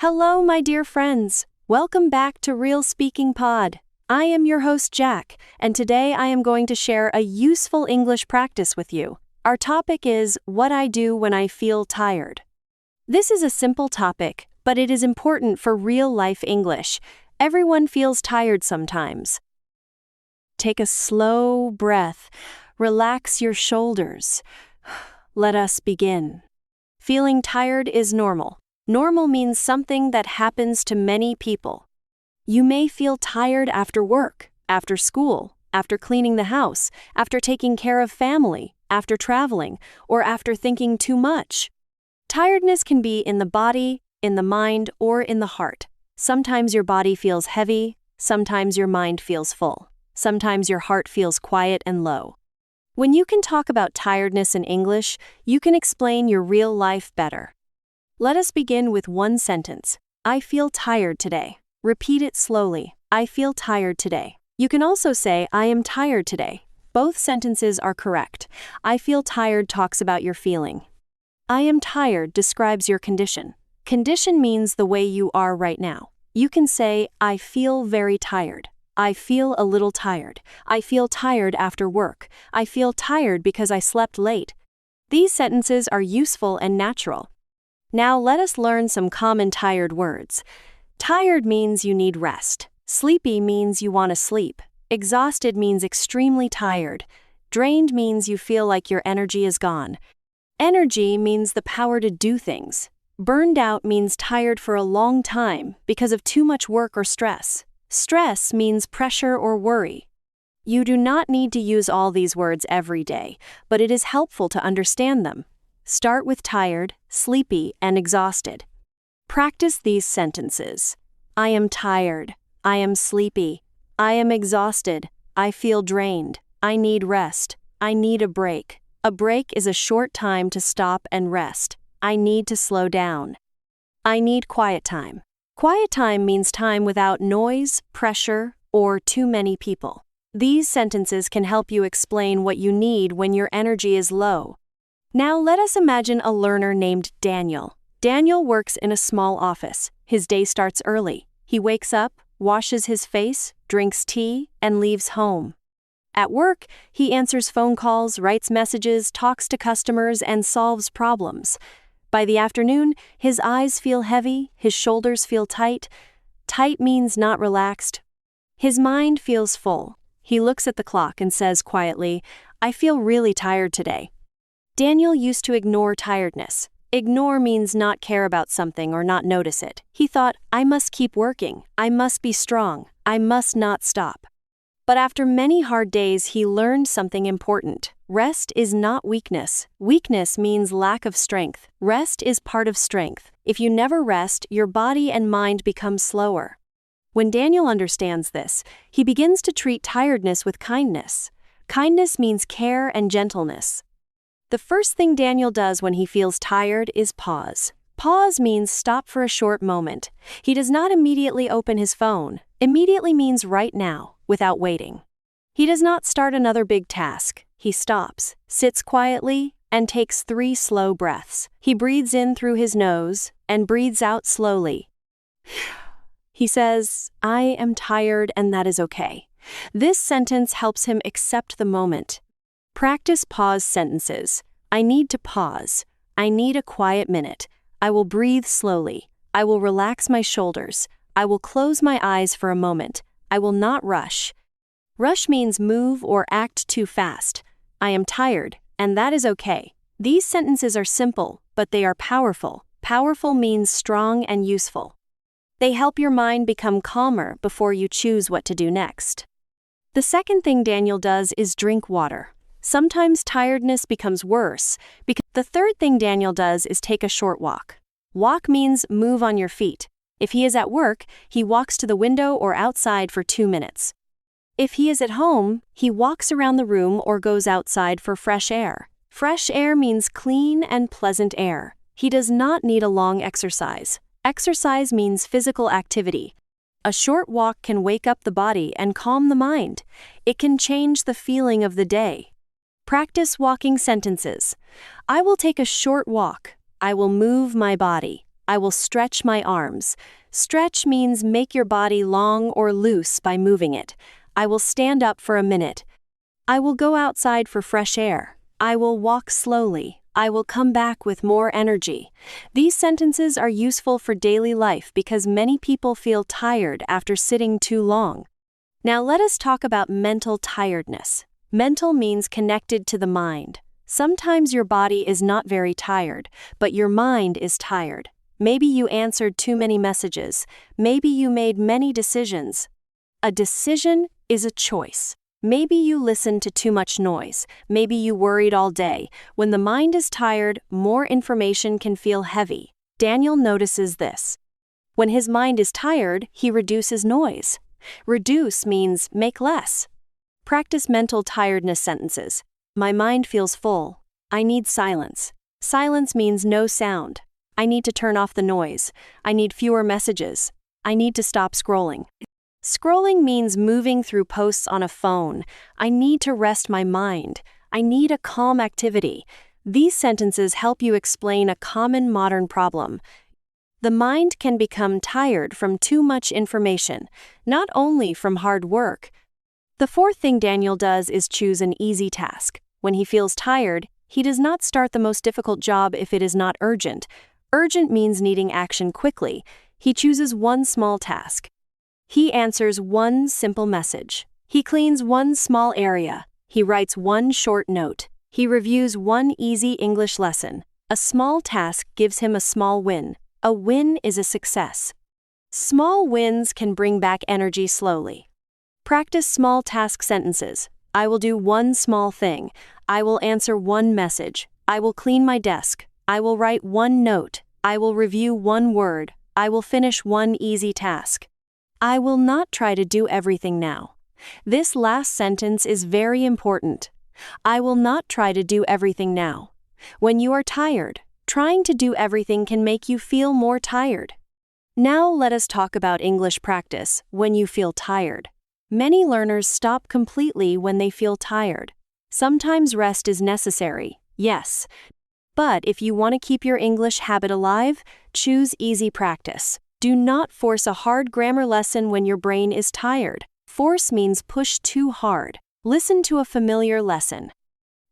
Hello, my dear friends. Welcome back to Real Speaking Pod. I am your host, Jack, and today I am going to share a useful English practice with you. Our topic is what I do when I feel tired. This is a simple topic, but it is important for real-life English. Everyone feels tired sometimes. Take a slow breath. Relax your shoulders. Let us begin. Feeling tired is normal. Normal means something that happens to many people. You may feel tired after work, after school, after cleaning the house, after taking care of family, after traveling, or after thinking too much. Tiredness can be in the body, in the mind, or in the heart. Sometimes your body feels heavy, sometimes your mind feels full, sometimes your heart feels quiet and low. When you can talk about tiredness in English, you can explain your real life better. Let us begin with one sentence. I feel tired today. Repeat it slowly. I feel tired today. You can also say, I am tired today. Both sentences are correct. I feel tired talks about your feeling. I am tired describes your condition. Condition means the way you are right now. You can say, I feel very tired. I feel a little tired. I feel tired after work. I feel tired because I slept late. These sentences are useful and natural. Now let us learn some common tired words. Tired means you need rest. Sleepy means you want to sleep. Exhausted means extremely tired. Drained means you feel like your energy is gone. Energy means the power to do things. Burned out means tired for a long time because of too much work or stress. Stress means pressure or worry. You do not need to use all these words every day, but it is helpful to understand them. Start with tired, sleepy, and exhausted. Practice these sentences. I am tired. I am sleepy. I am exhausted. I feel drained. I need rest. I need a break. A break is a short time to stop and rest. I need to slow down. I need quiet time. Quiet time means time without noise, pressure, or too many people. These sentences can help you explain what you need when your energy is low. Now let us imagine a learner named Daniel. Daniel works in a small office. His day starts early. He wakes up, washes his face, drinks tea, and leaves home. At work, he answers phone calls, writes messages, talks to customers, and solves problems. By the afternoon, his eyes feel heavy, his shoulders feel tight. Tight means not relaxed. His mind feels full. He looks at the clock and says quietly, I feel really tired today. Daniel used to ignore tiredness. Ignore means not care about something or not notice it. He thought, I must keep working. I must be strong. I must not stop. But after many hard days, he learned something important. Rest is not weakness. Weakness means lack of strength. Rest is part of strength. If you never rest, your body and mind become slower. When Daniel understands this, he begins to treat tiredness with kindness. Kindness means care and gentleness. The first thing Daniel does when he feels tired is pause. Pause means stop for a short moment. He does not immediately open his phone. Immediately means right now, without waiting. He does not start another big task. He stops, sits quietly, and takes 3 slow breaths. He breathes in through his nose and breathes out slowly. He says, I am tired and that is okay. This sentence helps him accept the moment. Practice pause sentences. I need to pause. I need a quiet minute. I will breathe slowly. I will relax my shoulders. I will close my eyes for a moment. I will not rush. Rush means move or act too fast. I am tired, and that is okay. These sentences are simple, but they are powerful. Powerful means strong and useful. They help your mind become calmer before you choose what to do next. The second thing Daniel does is drink water. Sometimes tiredness becomes worse because the third thing Daniel does is take a short walk. Walk means move on your feet. If he is at work, he walks to the window or outside for 2 minutes. If he is at home, he walks around the room or goes outside for fresh air. Fresh air means clean and pleasant air. He does not need a long exercise. Exercise means physical activity. A short walk can wake up the body and calm the mind. It can change the feeling of the day. Practice walking sentences. I will take a short walk. I will move my body. I will stretch my arms. Stretch means make your body long or loose by moving it. I will stand up for a minute. I will go outside for fresh air. I will walk slowly. I will come back with more energy. These sentences are useful for daily life because many people feel tired after sitting too long. Now let us talk about mental tiredness. Mental means connected to the mind. Sometimes your body is not very tired, but your mind is tired. Maybe you answered too many messages. Maybe you made many decisions. A decision is a choice. Maybe you listened to too much noise. Maybe you worried all day. When the mind is tired, more information can feel heavy. Daniel notices this. When his mind is tired, he reduces noise. Reduce means make less. Practice mental tiredness sentences. My mind feels full. I need silence. Silence means no sound. I need to turn off the noise. I need fewer messages. I need to stop scrolling. Scrolling means moving through posts on a phone. I need to rest my mind. I need a calm activity. These sentences help you explain a common modern problem. The mind can become tired from too much information, not only from hard work. The fourth thing Daniel does is choose an easy task. When he feels tired, he does not start the most difficult job if it is not urgent. Urgent means needing action quickly. He chooses one small task. He answers one simple message. He cleans one small area. He writes one short note. He reviews one easy English lesson. A small task gives him a small win. A win is a success. Small wins can bring back energy slowly. Practice small task sentences. I will do one small thing. I will answer one message. I will clean my desk. I will write one note. I will review one word. I will finish one easy task. I will not try to do everything now. This last sentence is very important. I will not try to do everything now. When you are tired, trying to do everything can make you feel more tired. Now let us talk about English practice when you feel tired. Many learners stop completely when they feel tired. Sometimes rest is necessary, yes. But if you want to keep your English habit alive, choose easy practice. Do not force a hard grammar lesson when your brain is tired. Force means push too hard. Listen to a familiar lesson.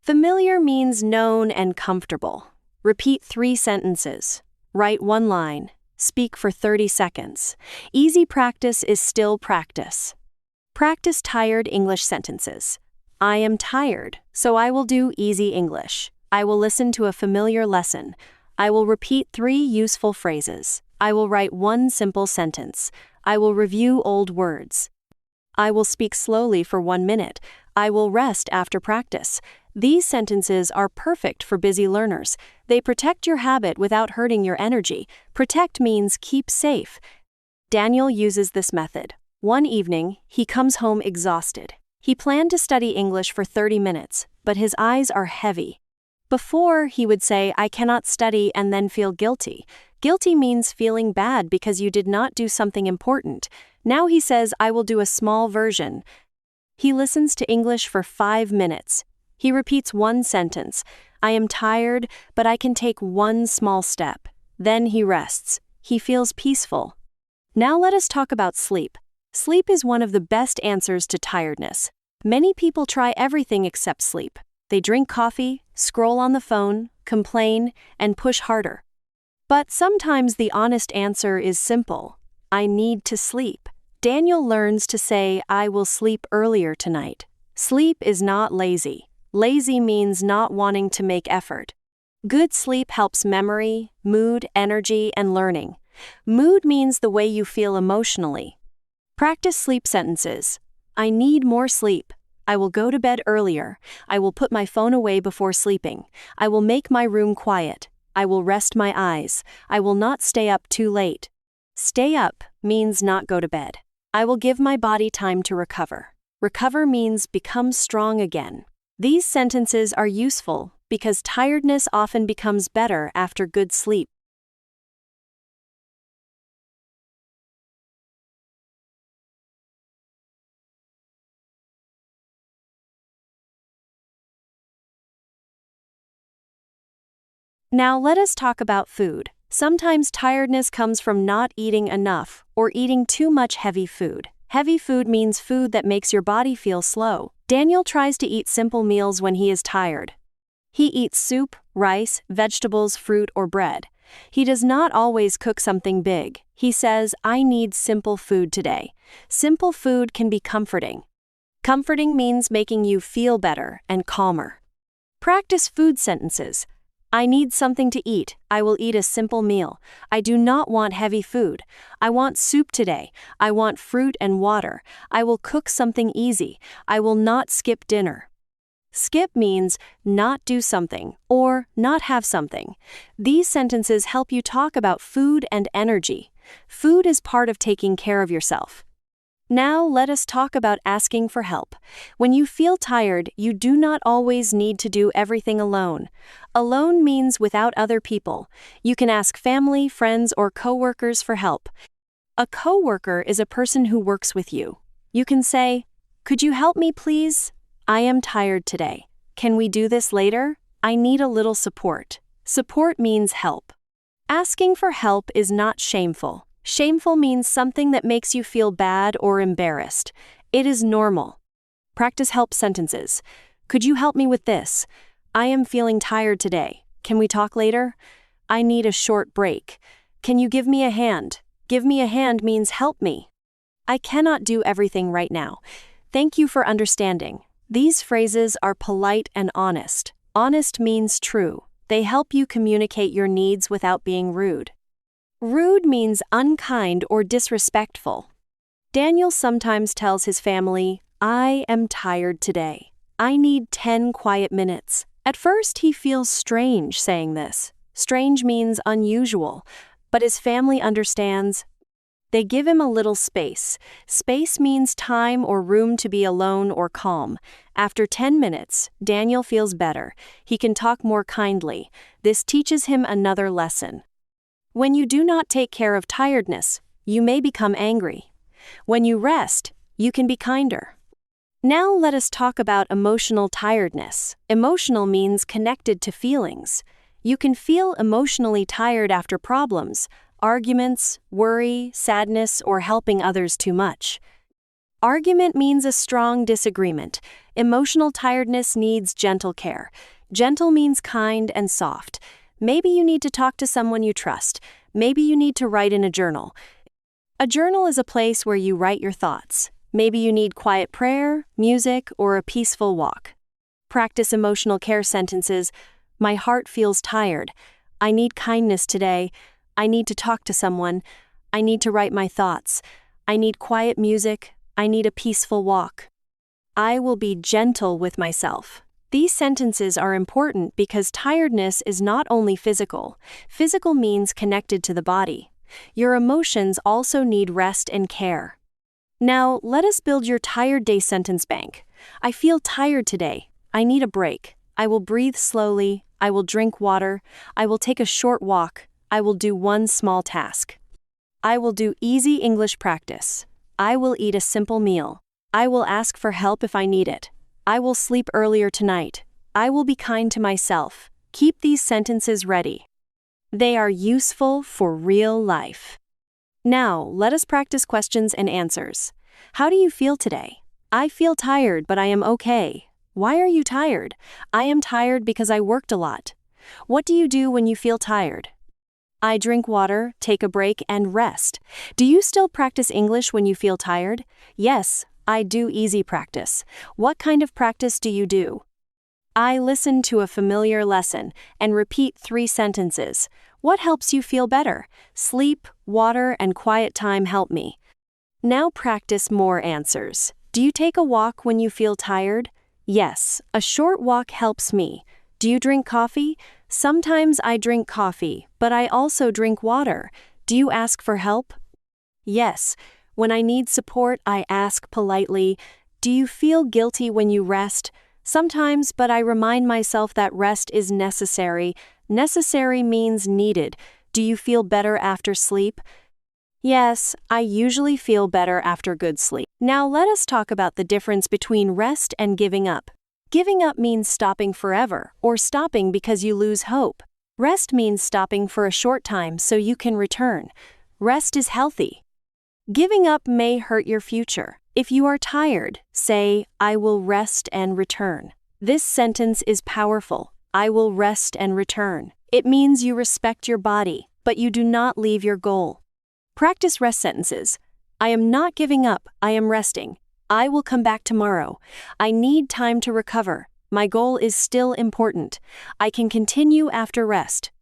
Familiar means known and comfortable. Repeat 3 sentences. Write 1 line. Speak for 30 seconds. Easy practice is still practice. Practice tired English sentences. I am tired, so I will do easy English. I will listen to a familiar lesson. I will repeat 3 useful phrases. I will write 1 simple sentence. I will review old words. I will speak slowly for 1 minute. I will rest after practice. These sentences are perfect for busy learners. They protect your habit without hurting your energy. Protect means keep safe. Daniel uses this method. One evening, he comes home exhausted. He planned to study English for 30 minutes, but his eyes are heavy. Before, he would say, I cannot study, and then feel guilty. Guilty means feeling bad because you did not do something important. Now he says, I will do a small version. He listens to English for 5 minutes. He repeats 1 sentence. I am tired, but I can take 1 small step. Then he rests. He feels peaceful. Now let us talk about sleep. Sleep is one of the best answers to tiredness. Many people try everything except sleep. They drink coffee, scroll on the phone, complain, and push harder. But sometimes the honest answer is simple. I need to sleep. Daniel learns to say, I will sleep earlier tonight. Sleep is not lazy. Lazy means not wanting to make effort. Good sleep helps memory, mood, energy, and learning. Mood means the way you feel emotionally. Practice sleep sentences. I need more sleep. I will go to bed earlier. I will put my phone away before sleeping. I will make my room quiet. I will rest my eyes. I will not stay up too late. Stay up means not go to bed. I will give my body time to recover. Recover means become strong again. These sentences are useful because tiredness often becomes better after good sleep. Now let us talk about food. Sometimes tiredness comes from not eating enough or eating too much heavy food. Heavy food means food that makes your body feel slow. Daniel tries to eat simple meals when he is tired. He eats soup, rice, vegetables, fruit, or bread. He does not always cook something big. He says, "I need simple food today." Simple food can be comforting. Comforting means making you feel better and calmer. Practice food sentences. I need something to eat. I will eat a simple meal. I do not want heavy food. I want soup today. I want fruit and water. I will cook something easy. I will not skip dinner. Skip means not do something or not have something. These sentences help you talk about food and energy. Food is part of taking care of yourself. Now let us talk about asking for help. When you feel tired, you do not always need to do everything alone. Alone means without other people. You can ask family, friends, or coworkers for help. A coworker is a person who works with you. You can say, "Could you help me, please? I am tired today. Can we do this later? I need a little support." Support means help. Asking for help is not shameful. Shameful means something that makes you feel bad or embarrassed. It is normal. Practice help sentences. Could you help me with this? I am feeling tired today. Can we talk later? I need a short break. Can you give me a hand? Give me a hand means help me. I cannot do everything right now. Thank you for understanding. These phrases are polite and honest. Honest means true. They help you communicate your needs without being rude. Rude means unkind or disrespectful. Daniel sometimes tells his family, "I am tired today. I need 10 quiet minutes." At first, he feels strange saying this. Strange means unusual, but his family understands. They give him a little space. Space means time or room to be alone or calm. After 10 minutes, Daniel feels better. He can talk more kindly. This teaches him another lesson. When you do not take care of tiredness, you may become angry. When you rest, you can be kinder. Now let us talk about emotional tiredness. Emotional means connected to feelings. You can feel emotionally tired after problems, arguments, worry, sadness, or helping others too much. Argument means a strong disagreement. Emotional tiredness needs gentle care. Gentle means kind and soft. Maybe you need to talk to someone you trust. Maybe you need to write in a journal. A journal is a place where you write your thoughts. Maybe you need quiet prayer, music, or a peaceful walk. Practice emotional care sentences. My heart feels tired. I need kindness today. I need to talk to someone. I need to write my thoughts. I need quiet music. I need a peaceful walk. I will be gentle with myself. These sentences are important because tiredness is not only physical. Physical means connected to the body. Your emotions also need rest and care. Now, let us build your tired day sentence bank. I feel tired today. I need a break. I will breathe slowly. I will drink water. I will take a short walk. I will do one small task. I will do easy English practice. I will eat a simple meal. I will ask for help if I need it. I will sleep earlier tonight. I will be kind to myself. Keep these sentences ready. They are useful for real life. Now, let us practice questions and answers. How do you feel today? I feel tired, but I am okay. Why are you tired? I am tired because I worked a lot. What do you do when you feel tired? I drink water, take a break, and rest. Do you still practice English when you feel tired? Yes, I do easy practice. What kind of practice do you do? I listen to a familiar lesson and repeat 3 sentences. What helps you feel better? Sleep, water, and quiet time help me. Now practice more answers. Do you take a walk when you feel tired? Yes, a short walk helps me. Do you drink coffee? Sometimes I drink coffee, but I also drink water. Do you ask for help? Yes. When I need support, I ask politely. Do you feel guilty when you rest? Sometimes, but I remind myself that rest is necessary. Necessary means needed. Do you feel better after sleep? Yes, I usually feel better after good sleep. Now let us talk about the difference between rest and giving up. Giving up means stopping forever, or stopping because you lose hope. Rest means stopping for a short time so you can return. Rest is healthy. Giving up may hurt your future. If you are tired, say, I will rest and return. This sentence is powerful. I will rest and return. It means you respect your body, but you do not leave your goal. Practice rest sentences. I am not giving up. I am resting. I will come back tomorrow. I need time to recover. My goal is still important. I can continue after rest.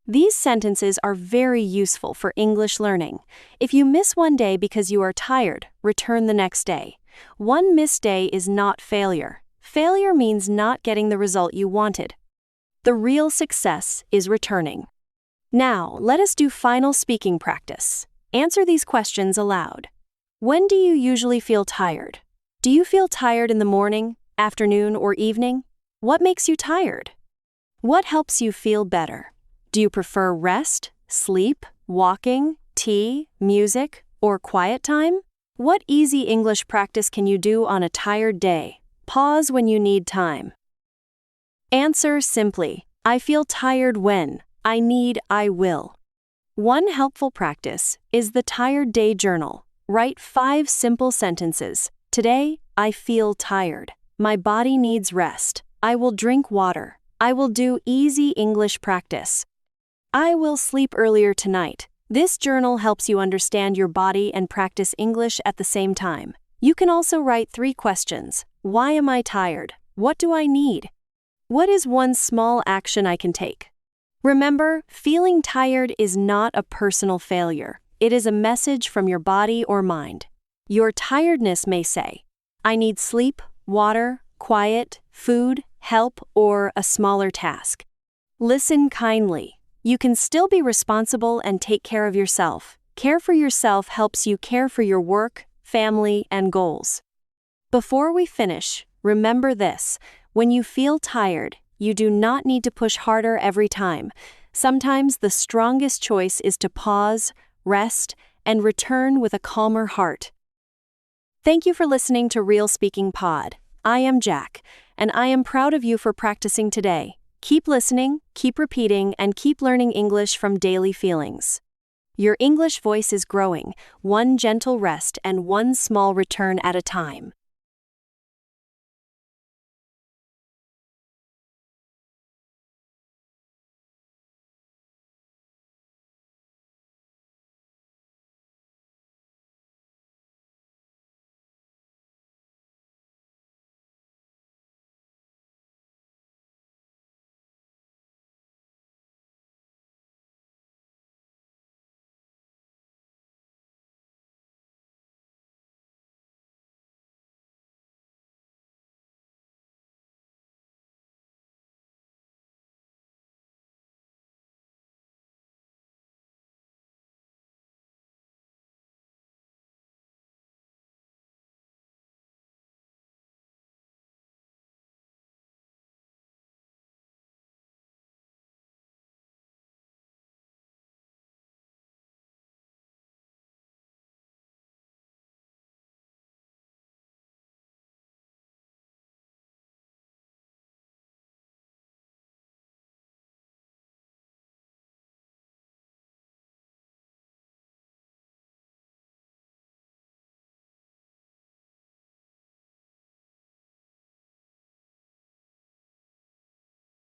These sentences are very useful for English learning. If you miss one day because you are tired, return the next day. One missed day is not failure. Failure means not getting the result you wanted. The real success is returning. Now, let us do final speaking practice. Answer these questions aloud. When do you usually feel tired? Do you feel tired in the morning, afternoon, or evening? What makes you tired? What helps you feel better? Do you prefer rest, sleep, walking, tea, music, or quiet time? What easy English practice can you do on a tired day? Pause when you need time. Answer simply, I feel tired when, I need, I will. One helpful practice is the Tired Day Journal. Write 5 simple sentences. Today, I feel tired. My body needs rest. I will drink water. I will do easy English practice. I will sleep earlier tonight. This journal helps you understand your body and practice English at the same time. You can also write 3 questions. Why am I tired? What do I need? What is one small action I can take? Remember, feeling tired is not a personal failure. It is a message from your body or mind. Your tiredness may say, I need sleep, water, quiet, food, help, or a smaller task. Listen kindly. You can still be responsible and take care of yourself. Care for yourself helps you care for your work, family, and goals. Before we finish, remember this. When you feel tired, you do not need to push harder every time. Sometimes the strongest choice is to pause, rest, and return with a calmer heart. Thank you for listening to Real Speaking Pod. I am Jack, and I am proud of you for practicing today. Keep listening, keep repeating, and keep learning English from daily feelings. Your English voice is growing, one gentle rest and one small return at a time.